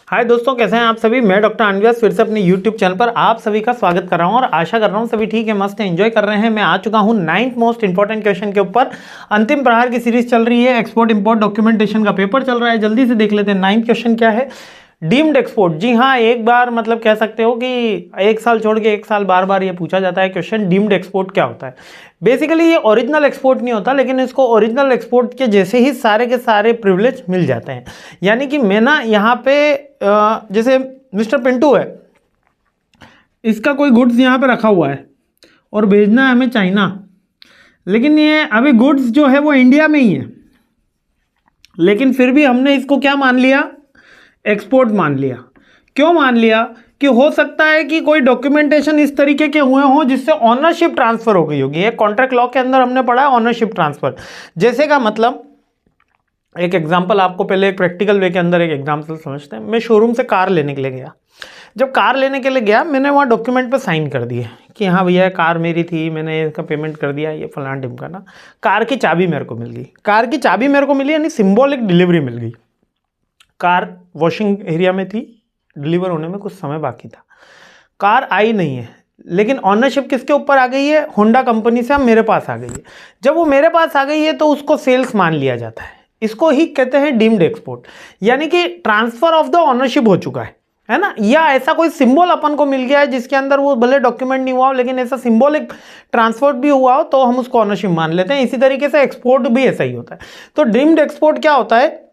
हाय दोस्तों, कैसे हैं आप सभी। मैं डॉक्टर अनव्यास फिर से अपने यूट्यूब चैनल पर आप सभी का स्वागत कर रहा हूं और आशा कर रहा हूं सभी ठीक है, मस्त है, एंजॉय कर रहे हैं। मैं आ चुका हूं 9th मोस्ट इंपॉर्टेंट क्वेश्चन के ऊपर। अंतिम प्रहार की सीरीज चल रही है, एक्सपोर्ट इंपोर्ट डॉक्यूमेंटेशन का पेपर चल रहा है। जल्दी से देख लेते हैं 9th क्वेश्चन क्या है। डीम्ड एक्सपोर्ट, जी हाँ, एक बार मतलब कह सकते हो कि एक साल छोड़ के एक साल बार बार ये पूछा जाता है क्वेश्चन, डीम्ड एक्सपोर्ट क्या होता है। बेसिकली ये ओरिजिनल एक्सपोर्ट नहीं होता, लेकिन इसको ओरिजिनल एक्सपोर्ट के जैसे ही सारे के सारे प्रिविलेज मिल जाते हैं। यानी कि मैं ना यहाँ पे जैसे मिस्टर पिंटू है, इसका कोई गुड्स यहाँ पे रखा हुआ है और भेजना है हमें चाइना, लेकिन ये अभी गुड्स जो है वो इंडिया में ही है, लेकिन फिर भी हमने इसको क्या मान लिया, एक्सपोर्ट मान लिया। क्यों मान लिया कि हो सकता है कि कोई डॉक्यूमेंटेशन इस तरीके के हुए हों जिससे ऑनरशिप ट्रांसफर हो गई होगी। एक कॉन्ट्रैक्ट लॉ के अंदर हमने पढ़ा है ऑनरशिप ट्रांसफर। जैसे का मतलब, एक एग्जांपल आपको पहले एक प्रैक्टिकल वे के अंदर एक एग्जांपल समझते हैं। मैं शोरूम से कार लेने के लिए गया। जब कार लेने के लिए गया, मैंने वहाँ डॉक्यूमेंट पे साइन कर दिए कि हाँ भैया कार मेरी थी, मैंने इसका पेमेंट कर दिया, ये फलाना ढिमकाना। कार की चाबी मेरे को मिल गई। कार की चाबी मेरे को मिली यानी सिंबॉलिक डिलीवरी मिल गई। कार वॉशिंग एरिया में थी, डिलीवर होने में कुछ समय बाकी था। कार आई नहीं है, लेकिन ऑनरशिप किसके ऊपर आ गई है, होंडा कंपनी से अब मेरे पास आ गई है। जब वो मेरे पास आ गई है तो उसको सेल्स मान लिया जाता है। इसको ही कहते हैं डीम्ड एक्सपोर्ट, यानी कि ट्रांसफर ऑफ द ऑनरशिप हो चुका है ना। या ऐसा कोई सिंबल अपन को मिल गया है जिसके अंदर वो भले डॉक्यूमेंट नहीं हुआ हो, लेकिन ऐसा सिंबॉलिक ट्रांसफर भी हुआ हो तो हम उसको ऑनरशिप मान लेते हैं। इसी तरीके से एक्सपोर्ट भी ऐसा ही होता है। तो डीम्ड एक्सपोर्ट क्या होता है,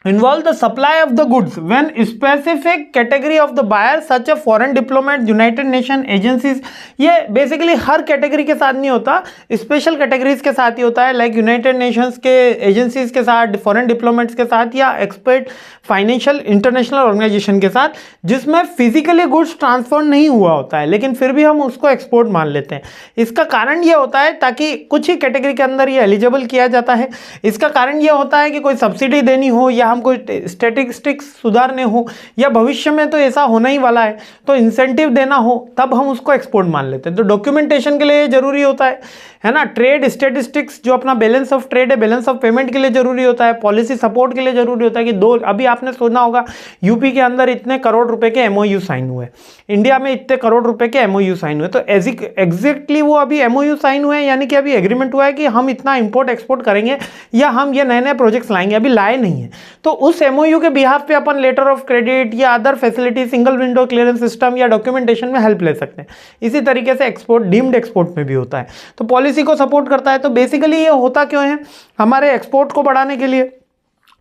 involve the supply of the goods when specific category of the buyer such a foreign diplomat, United Nation agencies। ये बेसिकली हर कैटेगरी के साथ नहीं होता, स्पेशल कैटेगरीज के साथ ही होता है, लाइक यूनाइटेड नेशंस के एजेंसीज के साथ, फॉरेन डिप्लोमेट्स के साथ, या एक्सपर्ट फाइनेंशियल इंटरनेशनल ऑर्गेनाइजेशन के साथ, जिसमें फिजिकली गुड्स ट्रांसफर नहीं हुआ होता है, लेकिन फिर भी हम उसको एक्सपोर्ट मान लेते हैं। इसका कारण ये होता है ताकि कुछ ही कैटेगरी के अंदर ये एलिजिबल किया जाता है। इसका कारण ये होता है कि कोई सब्सिडी देनी हो, या हमको स्टैटिस्टिक्स सुधारने हो, या भविष्य में तो ऐसा होना ही वाला है तो इंसेंटिव देना हो, तब हम उसको एक्सपोर्ट मान लेते हैं। तो डॉक्यूमेंटेशन के लिए ये जरूरी होता है ना। ट्रेड स्टैटिस्टिक्स जो अपना बैलेंस ऑफ ट्रेड है, बैलेंस ऑफ पेमेंट के लिए जरूरी होता है। पॉलिसी सपोर्ट के लिए जरूरी होता है कि अभी आपने सुना होगा यूपी के अंदर इतने करोड़ रुपए के एमओयू साइन हुए, इंडिया में इतने करोड़ रुपए के एमओयू साइन हुए। तो एग्जैक्टली वो अभी एमओयू साइन हुए, यानी कि अभी एग्रीमेंट हुआ है कि हम इतना इंपोर्ट एक्सपोर्ट करेंगे या हम ये नए नए प्रोजेक्ट्स लाएंगे, अभी लाए नहीं है। तो उस एमओयू के बिहाफ पे अपन लेटर ऑफ क्रेडिट या other facility, single window clearance system या डॉक्यूमेंटेशन में हेल्प ले सकते हैं। इसी तरीके से एक्सपोर्ट डीम्ड एक्सपोर्ट में भी होता है, तो पॉलिसी को सपोर्ट करता है। तो बेसिकली ये होता क्यों है, हमारे एक्सपोर्ट को बढ़ाने के लिए,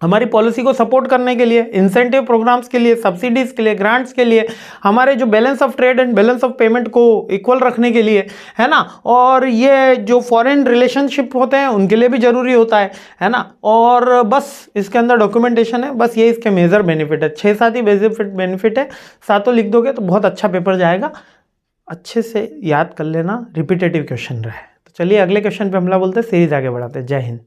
हमारी पॉलिसी को सपोर्ट करने के लिए, इंसेंटिव प्रोग्राम्स के लिए, सब्सिडीज के लिए, ग्रांट्स के लिए, हमारे जो balance of trade and balance of payment को इक्वल रखने के लिए, है ना। और ये जो फॉरेन रिलेशनशिप होते हैं उनके लिए भी जरूरी होता है ना। और बस इसके अंदर डॉक्यूमेंटेशन है, बस ये इसके मेजर बेनिफिट है। 6-7 ही बेनिफिट है, सातों लिख दोगे तो बहुत अच्छा पेपर जाएगा। अच्छे से याद कर लेना, रिपीटेटिव क्वेश्चन रहे। तो चलिए अगले क्वेश्चन पे हमला बोलते हैं, सीरीज आगे बढ़ाते हैं। जय हिंद।